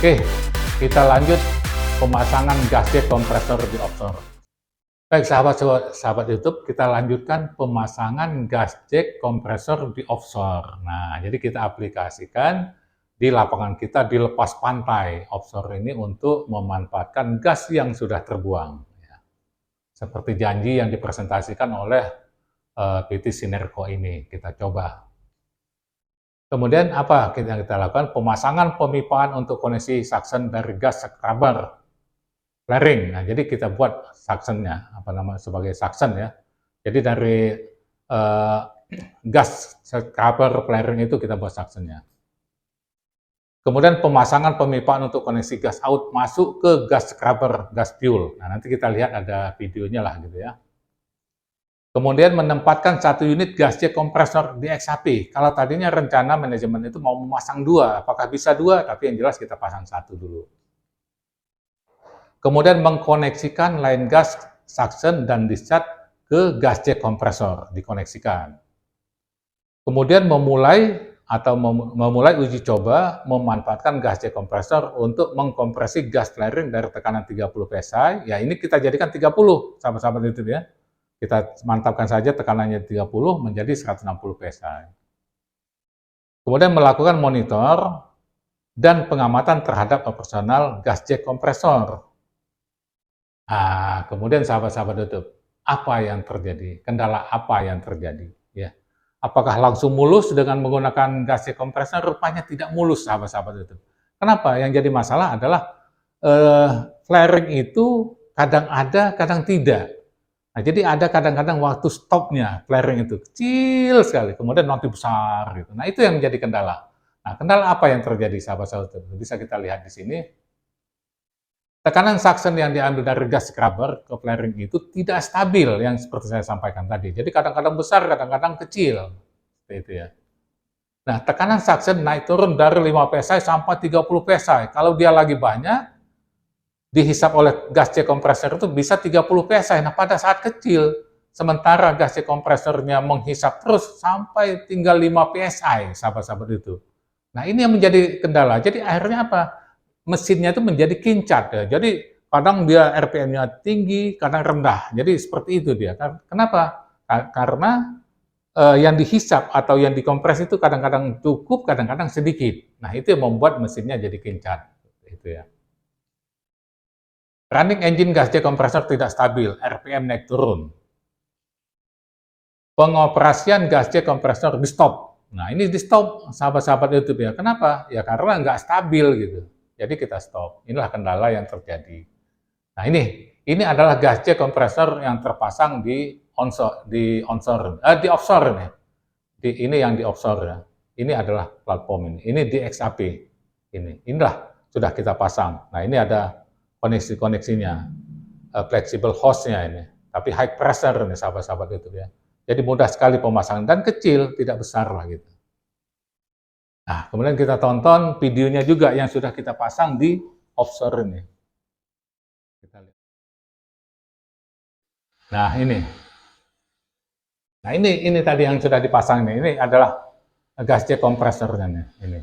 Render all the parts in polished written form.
Oke, kita lanjut pemasangan gas jet kompresor di offshore. Baik sahabat YouTube, kita lanjutkan pemasangan gas jet kompresor di offshore. Nah, jadi kita aplikasikan di lapangan kita di lepas pantai offshore ini untuk memanfaatkan gas yang sudah terbuang. Seperti janji yang dipresentasikan oleh PT Sinerco ini, kita coba. Kemudian apa yang kita lakukan? Pemasangan pemipaan untuk koneksi suction dari gas scrubber flaring. Nah, jadi kita buat suctionnya, sebagai suction ya. Jadi dari gas scrubber flaring itu kita buat suctionnya. Kemudian pemasangan pemipaan untuk koneksi gas out masuk ke gas scrubber, gas fuel. Nah, nanti kita lihat ada videonya lah gitu ya. Kemudian menempatkan satu unit gas jet kompresor di XHP. Kalau tadinya rencana manajemen itu mau memasang dua, apakah bisa dua? Tapi yang jelas kita pasang satu dulu. Kemudian mengkoneksikan line gas, suction, dan discharge ke gas jet kompresor, dikoneksikan. Kemudian memulai uji coba memanfaatkan gas jet kompresor untuk mengkompresi gas flaring dari tekanan 30 PSI. Ya, ini kita jadikan 30, sahabat-sahabat itu ya. Kita mantapkan saja tekanannya 30 menjadi 160 PSI. Kemudian melakukan monitor dan pengamatan terhadap operasional gas jet kompresor. Kemudian sahabat-sahabat YouTube, apa yang terjadi? Kendala apa yang terjadi? Ya. Apakah langsung mulus dengan menggunakan gas jet kompresor? Rupanya tidak mulus, sahabat-sahabat YouTube. Kenapa? Yang jadi masalah adalah flaring itu kadang ada, kadang tidak. Nah, jadi ada kadang-kadang waktu stopnya flaring itu kecil sekali, kemudian nanti besar gitu. Nah, itu yang menjadi kendala. Nah, kendala apa yang terjadi, sahabat-sahabat? Bisa kita lihat di sini. Tekanan suction yang diambil dari gas scrubber ke flaring itu tidak stabil, yang seperti saya sampaikan tadi. Jadi kadang-kadang besar, kadang-kadang kecil. Seperti itu ya. Nah, tekanan suction naik turun dari 5 PSI sampai 30 PSI. Kalau dia lagi banyak, dihisap oleh gas jet kompresor itu bisa 30 PSI. Nah, pada saat kecil, sementara gas jet kompresornya menghisap terus sampai tinggal 5 PSI, sahabat-sahabat itu. Nah, ini yang menjadi kendala. Jadi akhirnya apa? Mesinnya itu menjadi kincat ya. Jadi kadang dia RPM-nya tinggi, kadang rendah. Jadi seperti itu dia. Kenapa? Karena yang dihisap atau yang dikompres itu kadang-kadang cukup, kadang-kadang sedikit. Nah, itu yang membuat mesinnya jadi kincat. Itu ya. Running engine gas jet kompresor tidak stabil, RPM naik turun. Pengoperasian gas jet kompresor di stop. Nah, ini di stop, sahabat-sahabat YouTube ya. Kenapa? Ya karena nggak stabil gitu. Jadi kita stop. Inilah kendala yang terjadi. Nah, ini adalah gas jet kompresor yang terpasang di offshore nih. Ini yang di offshore ya. Ini adalah platform ini. Ini di XAP. Inilah sudah kita pasang. Nah, ini ada koneksinya, flexible hostnya ini, tapi high pressure nih sahabat-sahabat itu ya. Jadi mudah sekali pemasangan dan kecil, tidak besar lah gitu. Nah, kemudian kita tonton videonya juga yang sudah kita pasang di offshore ini. Kita lihat. Nah, ini. Nah, ini tadi yang sudah dipasang nih. Ini adalah gas jet kompresornya nih, ini.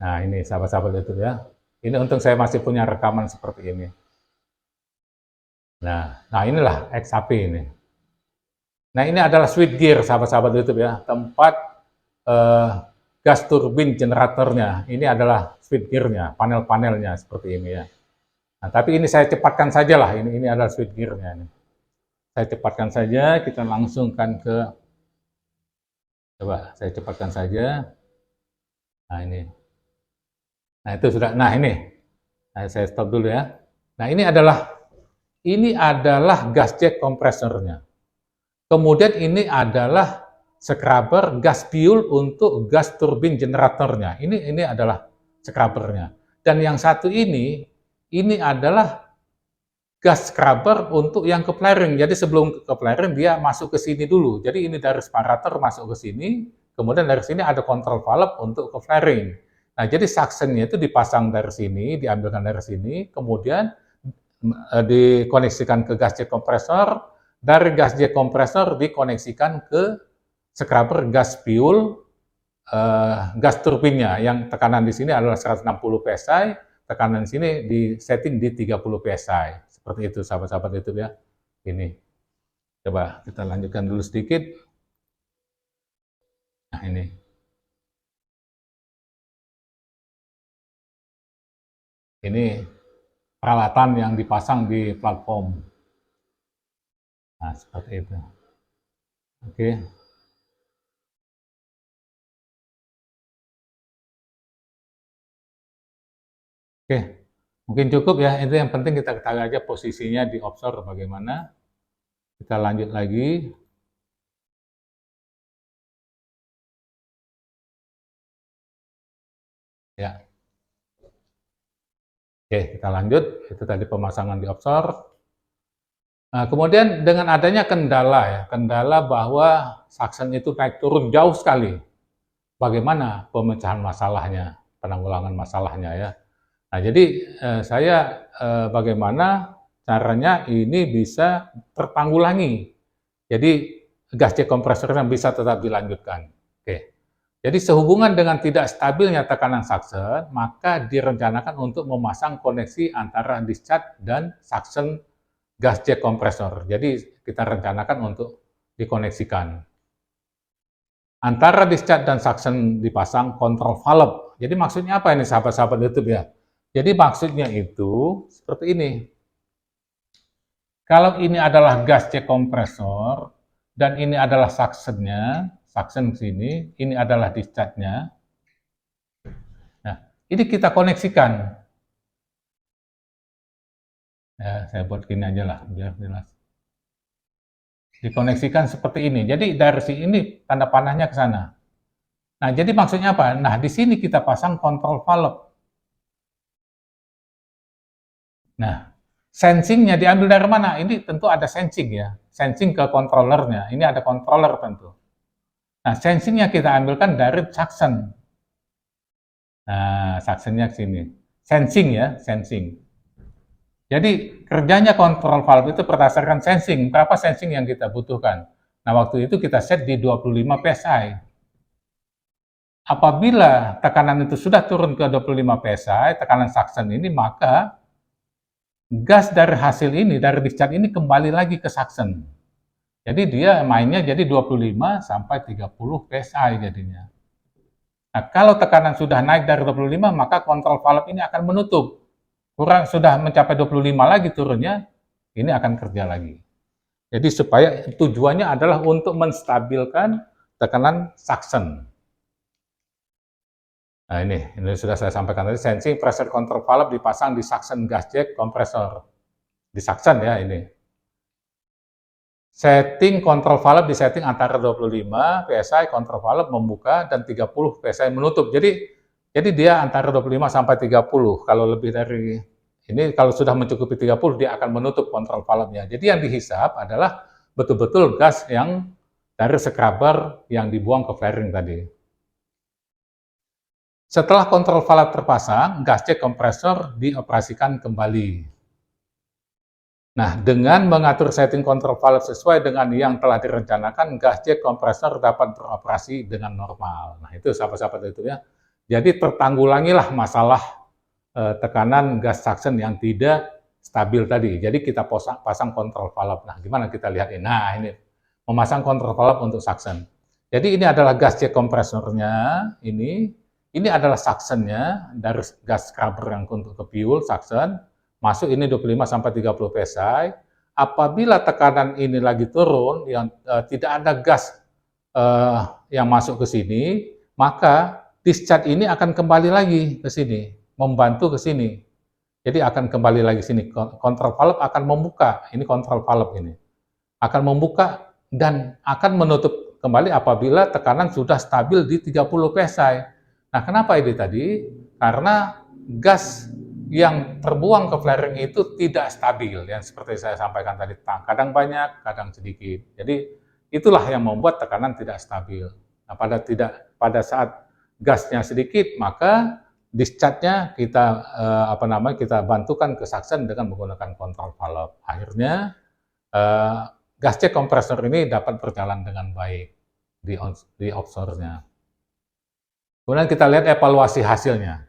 Nah, ini sahabat-sahabat itu ya. Ini untung saya masih punya rekaman seperti ini. Nah inilah XHP ini. Nah, ini adalah switch gear, sahabat-sahabat YouTube ya. Tempat gas turbin generatornya. Ini adalah switch gearnya, panel-panelnya seperti ini ya. Nah, tapi ini saya cepatkan saja lah. Ini adalah switch gearnya. Ini. Saya cepatkan saja, kita langsungkan ke... Coba, saya cepatkan saja. Nah, ini. Nah, itu sudah. Nah, ini. Nah, saya stop dulu ya. Nah, ini adalah gas jet kompresornya. Kemudian ini adalah scrubber gas fuel untuk gas turbin generatornya. Ini adalah scrubbernya. Dan yang satu ini adalah gas scrubber untuk yang ke flaring. Jadi sebelum ke flaring dia masuk ke sini dulu. Jadi ini dari separator masuk ke sini, kemudian dari sini ada kontrol valve untuk ke flaring. Nah, jadi suction-nya itu dipasang dari sini, diambilkan dari sini, kemudian dikoneksikan ke gas jet kompresor, dari gas jet kompresor dikoneksikan ke scrubber gas fuel gas turbinnya, yang tekanan di sini adalah 160 psi, tekanan di sini di setting di 30 psi. Seperti itu sahabat-sahabat YouTube ya. Ini. Coba kita lanjutkan dulu sedikit. Nah, ini. Ini peralatan yang dipasang di platform. Nah, seperti itu. Oke. Oke, mungkin cukup ya. Itu yang penting kita ketahui aja posisinya di offshore bagaimana. Kita lanjut lagi. Ya. Oke, kita lanjut. Itu tadi pemasangan di offshore. Nah, kemudian dengan adanya kendala ya, kendala bahwa suction itu naik turun jauh sekali. Bagaimana pemecahan masalahnya, penanggulangan masalahnya ya. Nah, jadi bagaimana caranya ini bisa tertanggulangi. Jadi gas jet kompresornya bisa tetap dilanjutkan. Oke. Jadi sehubungan dengan tidak stabilnya tekanan suction, maka direncanakan untuk memasang koneksi antara discharge dan suction gas jet kompresor. Jadi kita rencanakan untuk dikoneksikan. Antara discharge dan suction dipasang kontrol valve. Jadi maksudnya apa ini sahabat-sahabat YouTube ya? Jadi maksudnya itu seperti ini. Kalau ini adalah gas jet kompresor dan ini adalah suction-nya, suction sini, ini adalah discharge-nya. Nah, ini kita koneksikan. Ya, saya buat gini aja lah, biar jelas. Dikoneksikan seperti ini. Jadi dari sini tanda panahnya ke sana. Nah, jadi maksudnya apa? Nah, di sini kita pasang kontrol valve. Nah, sensingnya diambil dari mana? Ini tentu ada sensing ya. Sensing ke controllernya. Ini ada controller tentu. Nah, sensingnya kita ambilkan dari suction. Nah, suctionnya ke sini. Sensing ya, sensing. Jadi kerjanya kontrol valve itu berdasarkan sensing, berapa sensing yang kita butuhkan. Nah, waktu itu kita set di 25 psi. Apabila tekanan itu sudah turun ke 25 psi, tekanan suction ini, maka gas dari hasil ini, dari discharge ini kembali lagi ke suction. Jadi dia mainnya jadi 25 sampai 30 psi jadinya. Nah, kalau tekanan sudah naik dari 25, maka kontrol valve ini akan menutup. Sudah mencapai 25 lagi turunnya, ini akan kerja lagi. Jadi supaya tujuannya adalah untuk menstabilkan tekanan suction. Nah, ini sudah saya sampaikan tadi, sensing pressure control valve dipasang di suction gas jet kompresor. Di suction ya ini. Setting control valve disetting antara 25 psi control valve membuka dan 30 psi menutup. Jadi dia antara 25 sampai 30. Kalau lebih dari ini, kalau sudah mencukupi 30, dia akan menutup kontrol valve-nya. Jadi yang dihisap adalah betul-betul gas yang dari scrubber yang dibuang ke flaring tadi. Setelah kontrol valve terpasang, gas jet kompresor dioperasikan kembali. Nah, dengan mengatur setting kontrol valve sesuai dengan yang telah direncanakan, gas jet kompresor dapat beroperasi dengan normal. Nah, itu sahabat-sahabat itu ya. Jadi tertanggulangilah masalah tekanan gas suction yang tidak stabil tadi. Jadi kita pasang kontrol valve. Nah, gimana kita lihat ini? Nah, ini memasang kontrol valve untuk suction. Jadi ini adalah gas jet kompresornya, ini adalah suctionnya dari gas scrubber yang untuk ke fuel suction. Masuk ini 25 sampai 30 psi. Apabila tekanan ini lagi turun, yang tidak ada gas yang masuk ke sini, maka discharge ini akan kembali lagi ke sini, membantu ke sini. Jadi akan kembali lagi sini. Kontrol valve akan membuka. Ini kontrol valve ini. Akan membuka dan akan menutup kembali apabila tekanan sudah stabil di 30 psi. Nah, kenapa ini tadi? Karena gas yang terbuang ke flaring itu tidak stabil, yang seperti saya sampaikan tadi, kadang banyak, kadang sedikit. Jadi itulah yang membuat tekanan tidak stabil. Nah, pada saat gasnya sedikit, maka discharge-nya kita bantukan ke suction dengan menggunakan kontrol valve. Akhirnya gas jet kompresor ini dapat berjalan dengan baik di offshore-nya. Kemudian kita lihat evaluasi hasilnya.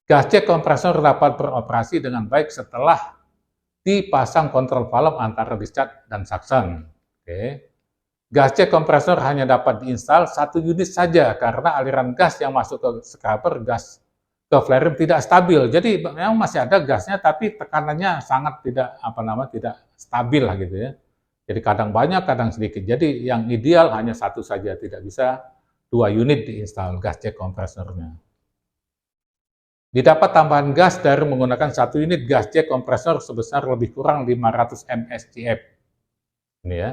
Gas jet kompresor dapat beroperasi dengan baik setelah dipasang kontrol valve antara discharge dan suction. Oke. Gas jet kompresor hanya dapat diinstal 1 unit saja karena aliran gas yang masuk ke scrubber gas ke flare rim tidak stabil. Jadi memang masih ada gasnya tapi tekanannya sangat tidak stabil lah gitu ya. Jadi kadang banyak, kadang sedikit. Jadi yang ideal hanya satu saja, tidak bisa 2 unit diinstal gas jet kompresornya. Didapat tambahan gas dari menggunakan 1 unit gas jet kompresor sebesar lebih kurang 500 mscf. Ini ya.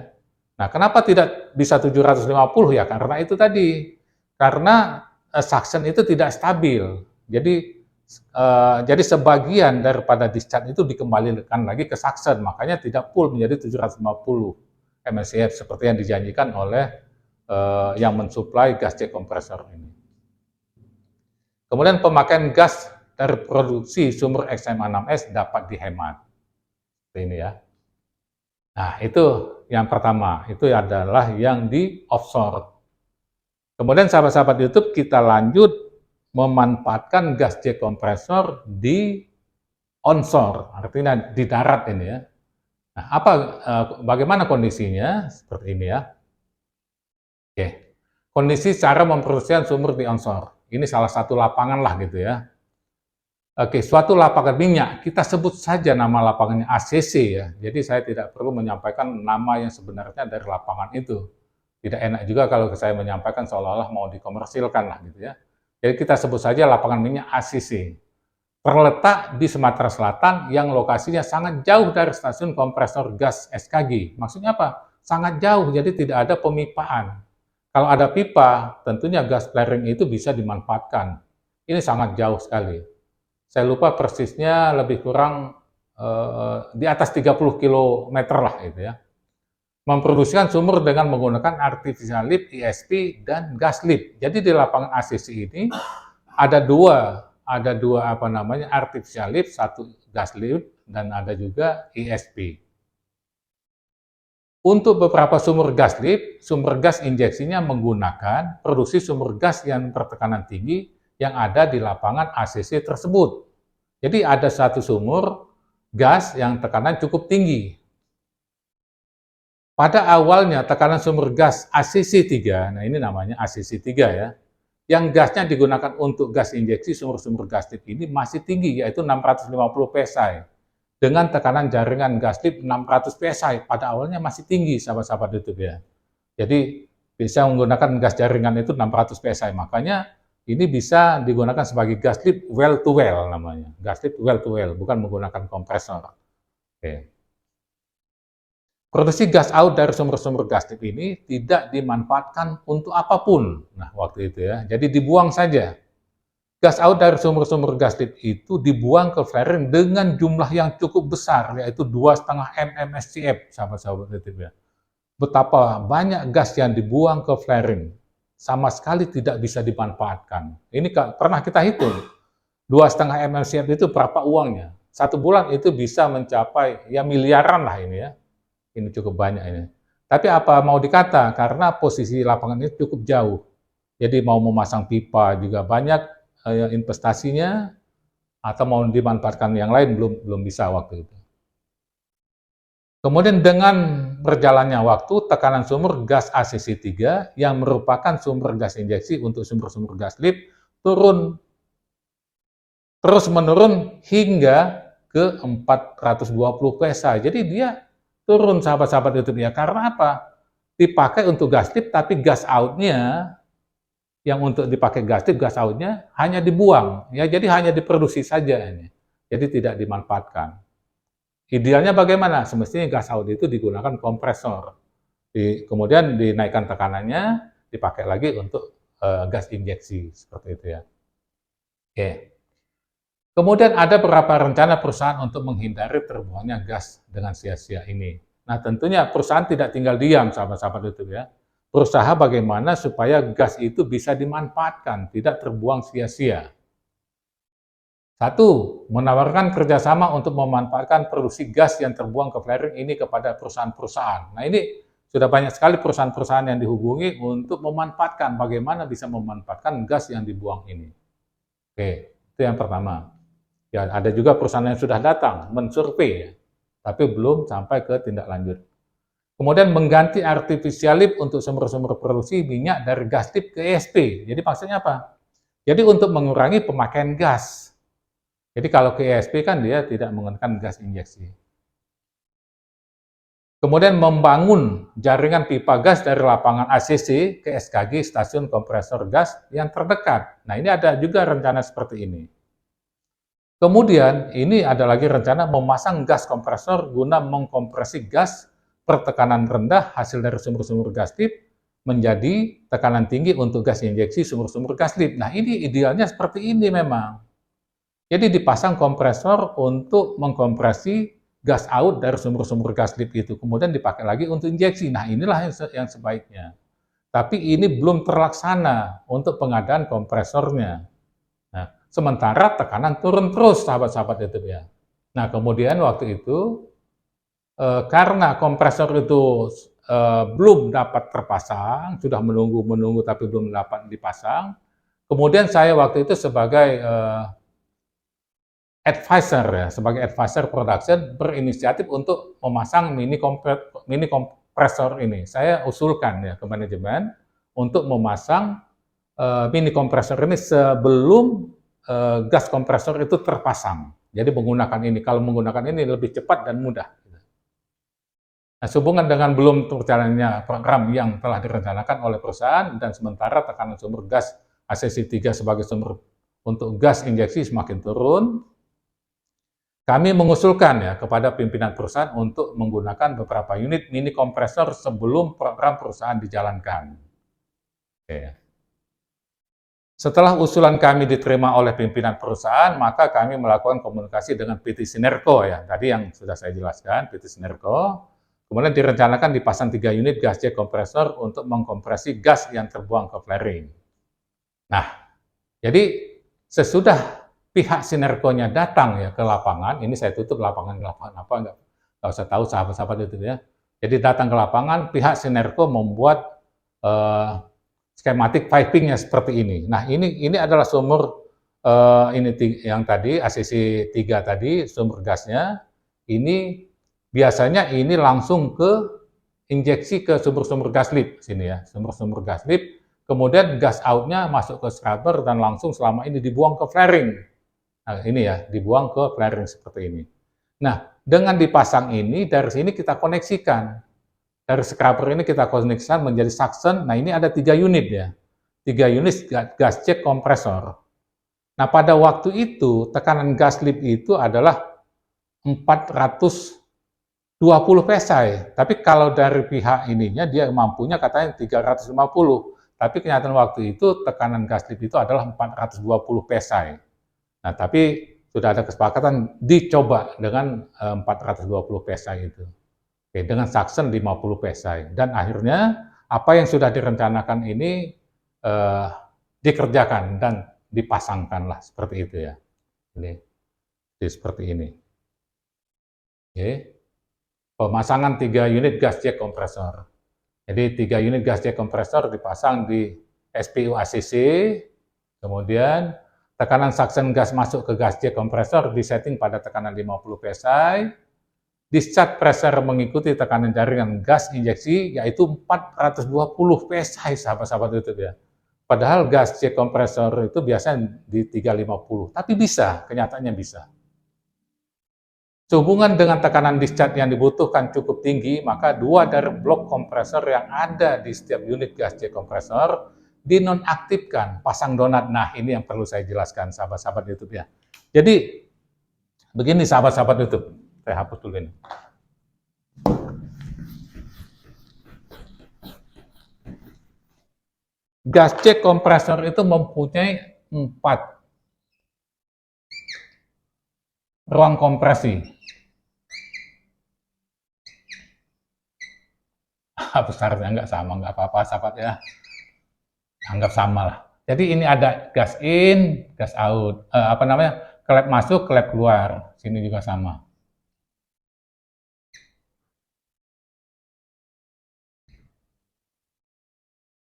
Nah, kenapa tidak bisa 750 ya? Karena itu tadi. Karena suction itu tidak stabil. Jadi sebagian daripada discharge itu dikembalikan lagi ke suction, makanya tidak full menjadi 750 mscf seperti yang dijanjikan oleh yang mensuplai gas jet kompresor ini. Kemudian pemakaian gas dari produksi sumur XM6S dapat dihemat. Seperti ini ya. Nah, itu yang pertama, itu adalah yang di offshore. Kemudian sahabat-sahabat YouTube, kita lanjut memanfaatkan gas jet kompresor di onshore, artinya di darat ini ya. Nah, bagaimana kondisinya? Seperti ini ya. Oke. Kondisi cara memproduksi sumur di onshore. Ini salah satu lapangan lah gitu ya. Oke, suatu lapangan minyak, kita sebut saja nama lapangannya ACC ya. Jadi saya tidak perlu menyampaikan nama yang sebenarnya dari lapangan itu. Tidak enak juga kalau saya menyampaikan seolah-olah mau dikomersilkan lah gitu ya. Jadi kita sebut saja lapangan minyak ACC. Terletak di Sumatera Selatan yang lokasinya sangat jauh dari stasiun kompresor gas SKG. Maksudnya apa? Sangat jauh, jadi tidak ada pemipaan. Kalau ada pipa, tentunya gas flaring itu bisa dimanfaatkan. Ini sangat jauh sekali. Saya lupa persisnya lebih kurang di atas 30 km lah itu ya. Memproduksikan sumur dengan menggunakan artificial lift, ESP, dan gas lift. Jadi di lapangan ACC ini ada dua artificial lift, satu gas lift, dan ada juga ESP. Untuk beberapa sumur gas lift, sumber gas injeksinya menggunakan produksi sumber gas yang bertekanan tinggi yang ada di lapangan ACC tersebut. Jadi ada satu sumur gas yang tekanan cukup tinggi. Pada awalnya tekanan sumber gas ACC3, nah ini namanya ACC3 ya, yang gasnya digunakan untuk gas injeksi sumur-sumur gas lift ini masih tinggi, yaitu 650 PSI. Dengan tekanan jaringan gas lift 600 PSI, pada awalnya masih tinggi sahabat-sahabat YouTube ya. Jadi bisa menggunakan gas jaringan itu 600 PSI, makanya ini bisa digunakan sebagai gas lift well to well namanya. Gas lift well to well, bukan menggunakan kompresor. Oke. Produksi gas out dari sumber-sumber gas lift ini tidak dimanfaatkan untuk apapun. Nah, waktu itu ya. Jadi dibuang saja. Gas out dari sumber-sumber gas lift itu dibuang ke flaring dengan jumlah yang cukup besar, yaitu 2,5 mmscf, sahabat-sahabat YouTube ya. Betapa banyak gas yang dibuang ke flaring, sama sekali tidak bisa dimanfaatkan. Ini pernah kita hitung, 2,5 mmscf itu berapa uangnya? 1 bulan itu bisa mencapai ya miliaran lah ini ya. Ini cukup banyak ini. Tapi apa mau dikata, karena posisi lapangan ini cukup jauh. Jadi mau memasang pipa juga banyak investasinya, atau mau dimanfaatkan yang lain belum bisa waktu itu. Kemudian dengan berjalannya waktu, tekanan sumur gas ACC3 yang merupakan sumber gas injeksi untuk sumber-sumber gas lift terus menurun hingga ke 420 PSI. Jadi dia turun sahabat-sahabat YouTube ya. Karena apa? Dipakai untuk gas lift, tapi gas out-nya yang untuk dipakai gas lift, gas out-nya hanya dibuang. Ya, jadi hanya diproduksi saja ini. Jadi tidak dimanfaatkan. Idealnya bagaimana? Semestinya gas out itu digunakan kompresor. Kemudian dinaikkan tekanannya, dipakai lagi untuk gas injeksi seperti itu ya. Oke. Kemudian ada beberapa rencana perusahaan untuk menghindari terbuangnya gas dengan sia-sia ini. Nah, tentunya perusahaan tidak tinggal diam, sahabat-sahabat YouTube ya. Berusaha bagaimana supaya gas itu bisa dimanfaatkan, tidak terbuang sia-sia. Satu, menawarkan kerjasama untuk memanfaatkan produksi gas yang terbuang ke flaring ini kepada perusahaan-perusahaan. Nah, ini sudah banyak sekali perusahaan-perusahaan yang dihubungi untuk memanfaatkan, bagaimana bisa memanfaatkan gas yang dibuang ini. Oke, itu yang pertama. Ya, ada juga perusahaan yang sudah datang mensurvei, tapi belum sampai ke tindak lanjut. Kemudian mengganti artificial lift untuk sumber-sumber produksi minyak dari gas lift ke ESP. Jadi maksudnya apa? Jadi untuk mengurangi pemakaian gas. Jadi kalau ke ESP kan dia tidak menggunakan gas injeksi. Kemudian membangun jaringan pipa gas dari lapangan ACC ke SKG, stasiun kompresor gas yang terdekat. Nah, ini ada juga rencana seperti ini. Kemudian, ini ada lagi rencana memasang gas kompresor guna mengkompresi gas pertekanan rendah hasil dari sumber-sumber gas lift menjadi tekanan tinggi untuk gas injeksi sumber-sumber gas lift. Nah, ini idealnya seperti ini memang. Jadi dipasang kompresor untuk mengkompresi gas out dari sumber-sumber gas lift itu, kemudian dipakai lagi untuk injeksi. Nah, inilah yang sebaiknya. Tapi ini belum terlaksana untuk pengadaan kompresornya. Nah, sementara tekanan turun terus, sahabat-sahabat itu ya. Nah, kemudian waktu itu, karena kompresor itu belum dapat terpasang, sudah menunggu tapi belum dapat dipasang, kemudian saya waktu itu sebagai advisor ya, sebagai advisor production berinisiatif untuk memasang mini kompresor ini. Saya usulkan ya ke manajemen untuk memasang mini kompresor ini sebelum gas kompresor itu terpasang. Jadi menggunakan ini, kalau menggunakan ini lebih cepat dan mudah. Nah, sehubungan dengan belum terjalannya program yang telah direncanakan oleh perusahaan dan sementara tekanan sumber gas ACC3 sebagai sumber untuk gas injeksi semakin turun, kami mengusulkan ya kepada pimpinan perusahaan untuk menggunakan beberapa unit mini kompresor sebelum program perusahaan dijalankan. Oke. Setelah usulan kami diterima oleh pimpinan perusahaan, maka kami melakukan komunikasi dengan PT Sinerco ya. Tadi yang sudah saya jelaskan, PT Sinerco. Kemudian direncanakan dipasang 3 unit gas jet kompresor untuk mengkompresi gas yang terbuang ke flaring. Nah, jadi sesudah pihak Sinerco-nya datang ya ke lapangan, ini saya tutup lapangan apa, nggak usah tahu sahabat-sahabat itu ya. Jadi datang ke lapangan, pihak Sinerco membuat skematik piping-nya seperti ini. Nah, ini adalah sumber ini yang tadi ACC 3 tadi, sumber gasnya. Ini biasanya ini langsung ke injeksi ke sumber-sumber gas lift sini ya, sumber-sumber gas lift. Kemudian gas out-nya masuk ke scrubber dan langsung selama ini dibuang ke flaring. Nah, ini ya, dibuang ke flaring seperti ini. Nah, dengan dipasang ini, dari sini kita koneksikan. Dari scrubber ini kita koneksikan menjadi suction. Nah, ini ada 3 unit ya. 3 unit gas jet kompresor. Nah, pada waktu itu, tekanan gas lift itu adalah 420 psi. Tapi kalau dari pihak ininya, dia mampunya katanya 350. Tapi kenyataan waktu itu, tekanan gas lift itu adalah 420 psi. Nah, tapi sudah ada kesepakatan dicoba dengan 420 psi itu. Oke, dengan suction 50 psi. Dan akhirnya apa yang sudah direncanakan ini dikerjakan dan dipasangkanlah seperti itu ya. Ini seperti ini. Oke. Pemasangan 3 unit gas jet kompresor. Jadi 3 unit gas jet kompresor dipasang di SPU ACC, kemudian tekanan suction gas masuk ke gas jet kompresor disetting pada tekanan 50 psi, discharge pressure mengikuti tekanan jaringan gas injeksi yaitu 420 psi, sahabat-sahabat itu ya. Padahal gas jet kompresor itu biasanya di 350, tapi bisa, kenyataannya bisa. Sehubungan dengan tekanan discharge yang dibutuhkan cukup tinggi, maka 2 dari blok kompresor yang ada di setiap unit gas jet kompresor dinonaktifkan, pasang donat. Nah, ini yang perlu saya jelaskan, sahabat-sahabat YouTube ya. Jadi, begini sahabat-sahabat YouTube, saya hapus dulu ini. Gas jet kompresor itu mempunyai 4 ruang kompresi. Besarnya nggak sama, nggak apa-apa sahabat ya. Anggap sama lah. Jadi ini ada gas in, gas out, klep masuk, klep keluar. Sini juga sama.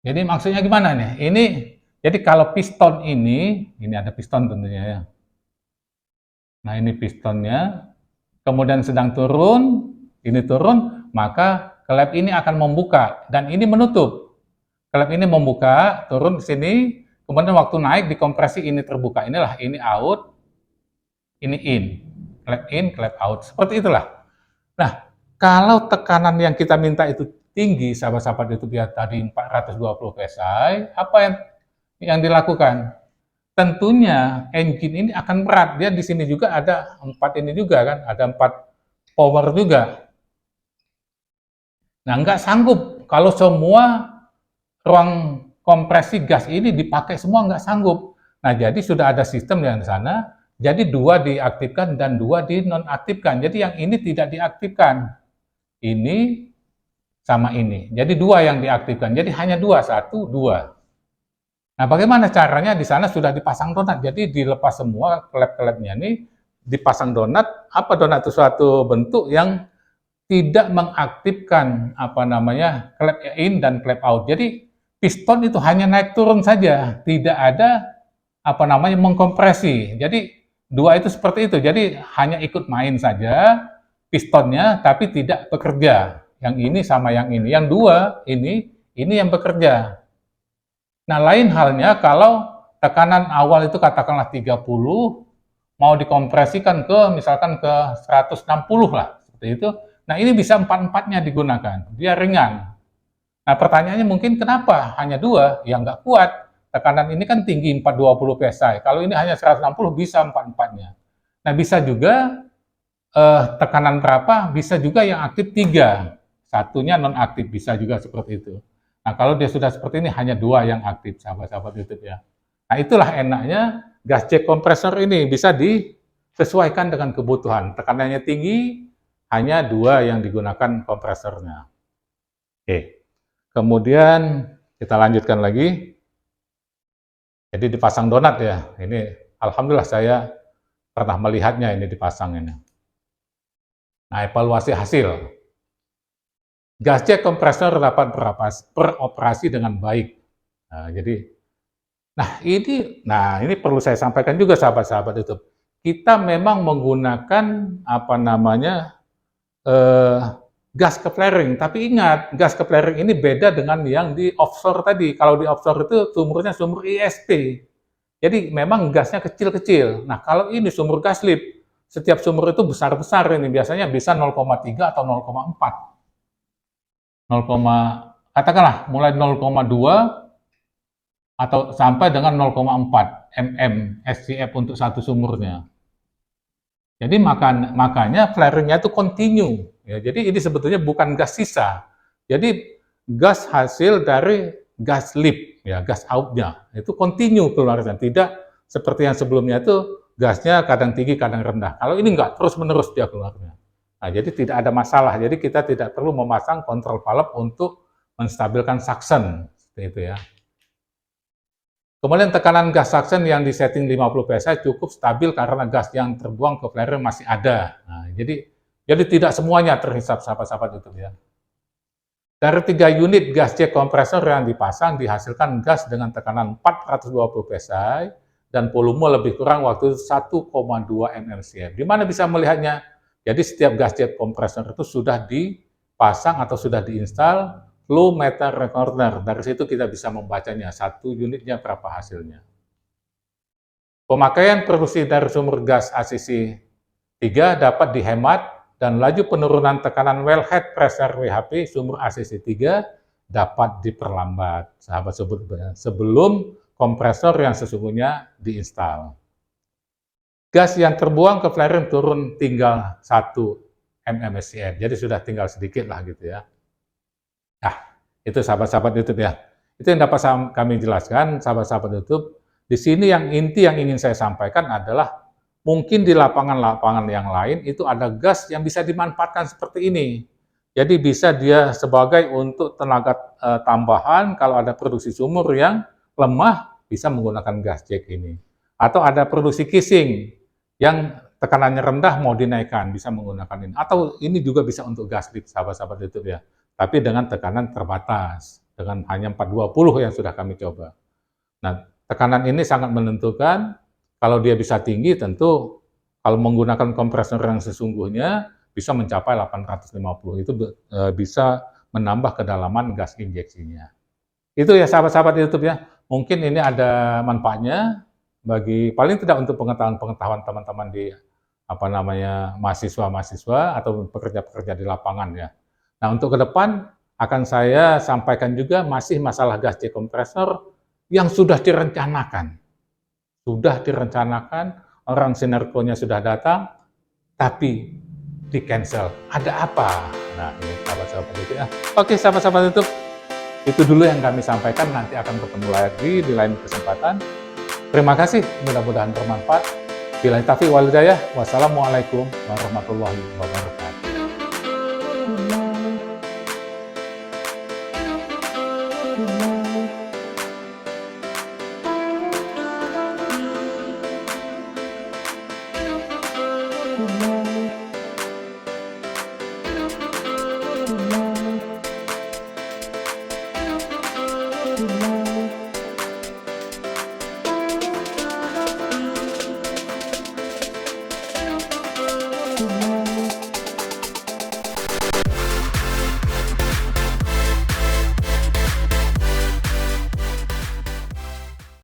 Jadi maksudnya gimana nih? Jadi kalau piston ini ada piston tentunya ya. Nah ini pistonnya, kemudian sedang turun, ini turun, maka klep ini akan membuka dan ini menutup. Klep ini membuka, turun ke sini, kemudian waktu naik dikompresi ini terbuka. Inilah ini out, ini in, klep out. Seperti itulah. Nah, kalau tekanan yang kita minta itu tinggi, sahabat-sahabat itu biar tadi 420 psi, apa yang dilakukan? Tentunya engine ini akan berat. Dia di sini juga ada 4 ini juga kan, ada 4 power juga. Nah, nggak sanggup kalau semua ruang kompresi gas ini dipakai semua, nggak sanggup. Nah, jadi sudah ada sistem yang di sana, jadi 2 diaktifkan dan 2 dinonaktifkan. Jadi yang ini tidak diaktifkan. Ini sama ini. Jadi 2 yang diaktifkan. Jadi hanya 2, 1, 2. Nah, bagaimana caranya? Di sana sudah dipasang donat. Jadi dilepas semua klep-klepnya ini, dipasang donat. Apa donat itu? Suatu bentuk yang tidak mengaktifkan klep in dan klep out. Jadi piston itu hanya naik turun saja, tidak ada mengkompresi. Jadi 2 itu seperti itu. Jadi hanya ikut main saja pistonnya, tapi tidak bekerja. Yang ini sama yang ini. Yang 2 ini yang bekerja. Nah, lain halnya kalau tekanan awal itu katakanlah 30, mau dikompresikan ke misalkan ke 160 lah, seperti itu. Nah, ini bisa 4-4-nya digunakan, dia ringan. Nah, pertanyaannya mungkin kenapa hanya 2? Ya nggak kuat. Tekanan ini kan tinggi 420 psi, kalau ini hanya 160 bisa 4-4-nya. Nah, bisa juga tekanan berapa, bisa juga yang aktif 3, satunya non-aktif, bisa juga seperti itu. Nah, kalau dia sudah seperti ini, hanya 2 yang aktif, sahabat-sahabat YouTube ya. Nah, itulah enaknya gas jet kompresor ini, bisa disesuaikan dengan kebutuhan. Tekanannya tinggi, hanya 2 yang digunakan kompresornya. Oke, kemudian kita lanjutkan lagi. Jadi dipasang donat ya, ini alhamdulillah saya pernah melihatnya ini dipasang ini. Nah, evaluasi hasil. Gas jet kompresor dapat beroperasi dengan baik. Ini perlu saya sampaikan juga sahabat-sahabat YouTube. Kita memang menggunakan gas ke flaring, tapi ingat gas ke flaring ini beda dengan yang di offshore tadi. Kalau di offshore itu sumurnya sumur ISP, jadi memang gasnya kecil-kecil. Nah, kalau ini sumur gas lift, setiap sumur itu besar-besar ini, biasanya bisa 0,3 atau 0,4. Katakanlah mulai 0,2 atau sampai dengan 0,4 mm SCF untuk satu sumurnya. Jadi makanya flaringnya itu continue. Ya, jadi ini sebetulnya bukan gas sisa. Jadi gas hasil dari gas lift, ya gas outnya itu continue keluarnya. Tidak seperti yang sebelumnya itu gasnya kadang tinggi kadang rendah. Kalau ini enggak, terus menerus dia keluarnya. Nah, jadi tidak ada masalah. Jadi kita tidak perlu memasang kontrol valve untuk menstabilkan suction, seperti itu ya. Kemudian tekanan gas suction yang disetting 50 psi cukup stabil karena gas yang terbuang ke flare masih ada. Nah, jadi tidak semuanya terhisap sahabat-sahabat itu ya. Dari 3 unit gas jet kompresor yang dipasang dihasilkan gas dengan tekanan 420 psi dan volume lebih kurang waktu 1,2 mmcf. Di mana bisa melihatnya? Jadi setiap gas jet kompresor itu sudah dipasang atau sudah diinstal flow meter recorder. Dari situ kita bisa membacanya, satu unitnya berapa hasilnya. Pemakaian produksi dari sumur gas ACC 3 dapat dihemat dan laju penurunan tekanan wellhead pressure WHP sumur ACC 3 dapat diperlambat, sahabat sebelum kompresor yang sesungguhnya diinstal. Gas yang terbuang ke flaring turun tinggal 1 mmSCF, jadi sudah tinggal sedikit lah gitu ya. Nah, itu sahabat-sahabat YouTube ya. Itu yang dapat kami jelaskan, sahabat-sahabat YouTube. Di sini yang inti yang ingin saya sampaikan adalah mungkin di lapangan-lapangan yang lain itu ada gas yang bisa dimanfaatkan seperti ini. Jadi bisa dia sebagai untuk tenaga tambahan kalau ada produksi sumur yang lemah bisa menggunakan gas jet ini. Atau ada produksi kissing yang tekanannya rendah mau dinaikkan bisa menggunakan ini. Atau ini juga bisa untuk gas lift sahabat-sahabat YouTube ya. Tapi dengan tekanan terbatas. dengan hanya 420 yang sudah kami coba. Nah, tekanan ini sangat menentukan. Kalau dia bisa tinggi, tentu kalau menggunakan kompresor yang sesungguhnya bisa mencapai 850. Itu bisa menambah kedalaman gas injeksinya. Itu ya sahabat-sahabat YouTube ya. Mungkin ini ada manfaatnya bagi paling tidak untuk pengetahuan teman-teman di mahasiswa-mahasiswa atau pekerja-pekerja di lapangan ya. Nah, untuk ke depan akan saya sampaikan juga masih masalah gas C kompresor yang sudah direncanakan. Sudah direncanakan, orang sinerkonya sudah datang, tapi di-cancel. Ada apa? Nah, ini sahabat-sahabat itu ya. Oke, sahabat-sahabat YouTube, itu dulu yang kami sampaikan. Nanti akan ketemu lagi di lain kesempatan. Terima kasih, mudah-mudahan bermanfaat. Billahi taufiq wal hidayah. Wassalamualaikum warahmatullahi wabarakatuh. Thank you.